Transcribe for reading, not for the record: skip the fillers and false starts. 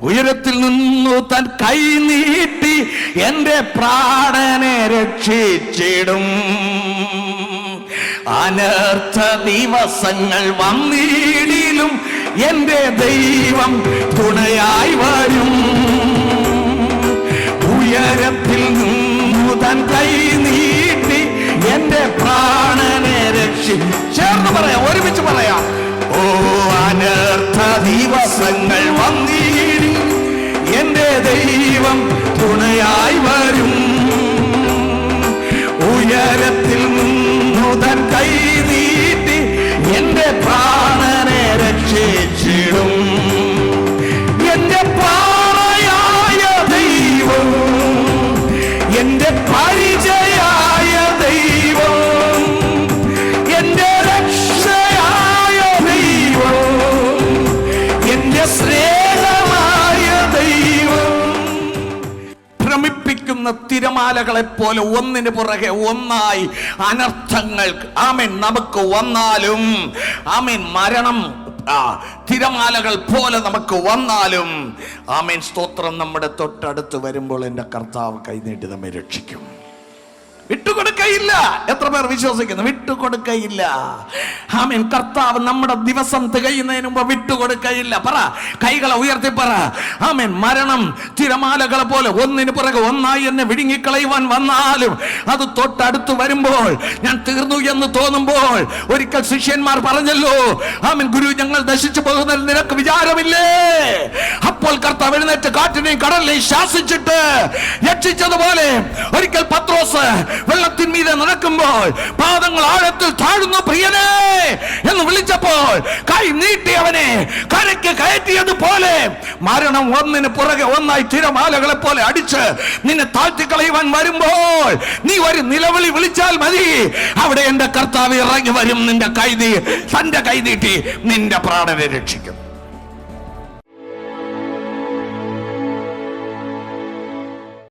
ഉയരത്തിൽ നിന്നു തൻ കൈ നീട്ടി എന്റെ പ്രാണനെ രക്ഷിച്ചിടും. അനർത്ഥ ദിവസങ്ങൾ വന്നിടിലും എന്റെ ദൈവം തുണയായി വരും. ഉയരത്തിൽ നിന്നു തൻ കൈ നീട്ടി എന്റെ പ്രാണനെ ചേർന്ന് പറയാം, ഒരുമിച്ച് പറയാം. ഓ അനർത്ഥ ദിവസങ്ങൾ വന്നിടി എന്റെ ദൈവം തുണയായി വരും. ഉയരത്തിൽ നിന്നു തൻ കൈ നീട്ടി എന്റെ പ്രാണനെ രക്ഷിച്ചിടും. എന്റെ പ്രാണയായ ദൈവം, എന്റെ പരിചയായ ദൈവം, എന്റെ രക്ഷയായ ദൈവം, എന്റെ സ്നേഹമായ ദൈവം. ഭ്രമിപ്പിക്കുന്ന തിരമാലകളെ പോലെ ഒന്നിന് പുറകെ ഒന്നായി അനർത്ഥങ്ങൾ ആമേൻ നമുക്ക് വന്നാലും, ആമേൻ മരണം തിരമാലകൾ പോലെ നമുക്ക് വന്നാലും, ആമേൻ സ്തോത്രം, നമ്മുടെ തൊട്ടടുത്ത് വരുമ്പോൾ എൻ്റെ കർത്താവ് കൈനീട്ടി നമ്മെ രക്ഷിക്കും. വിട്ടുകൊടുക്കയില്ല. എത്ര പേർ വിശ്വസിക്കുന്നു? വിട്ടുകൊടുക്കയില്ല. ആമേൻ. കർത്താവ് നമ്മുടെ ദിവസം തികയുന്നതിന് മുമ്പ് വിട്ടുകൊടുക്കയില്ല. പറ, കൈകളെ ഉയർത്തി പറ, ആമേൻ. മരണം തിരമാലകളെ പോലെ ഒന്നിന് പുറകെ ഒന്നായി എന്നെ വിഴുങ്ങിക്കളയുവാൻ വന്നാലും, അത് തൊട്ടടുത്ത് വരുമ്പോൾ, ഞാൻ തീർന്നു എന്ന് തോന്നുമ്പോൾ, ഒരിക്കൽ ശിഷ്യന്മാർ പറഞ്ഞല്ലോ, ആമേൻ, ഗുരു, ഞങ്ങൾ നശിച്ചു പോകുന്നതിൽ നിനക്ക് വിചാരമില്ലേ? അപ്പോൾ കർത്താവ് എഴുന്നേറ്റ് കാറ്റിനെയും കടലിനെയും ശാസിച്ചിട്ട് രക്ഷിച്ചതുപോലെ ഒരിക്കൽ പത്രോസ് വെള്ളത്തിന്മീതെ നടക്കുമ്പോൾ പാദങ്ങൾ ആഴത്തിൽ താഴുന്നു പ്രിയനേ എന്ന് വിളിച്ചപ്പോൾ കൈ നീട്ടി അവനെ കരയ്ക്ക് കയറ്റിയതുപോലെ മരണം ഒന്നിന് പുറകെ ഒന്നായി തിരമാലകളെ പോലെ അടിച്ച് നിന്നെ താഴ്ത്തിക്കളയുവാൻ വരുമ്പോൾ നീ ഒരു നിലവിളി വിളിച്ചാൽ മതി. അവിടെ എന്റെ കർത്താവ് ഇറങ്ങി വരും. തന്റെ കൈ നീട്ടി നിന്റെ പ്രാണനെ രക്ഷിക്കും.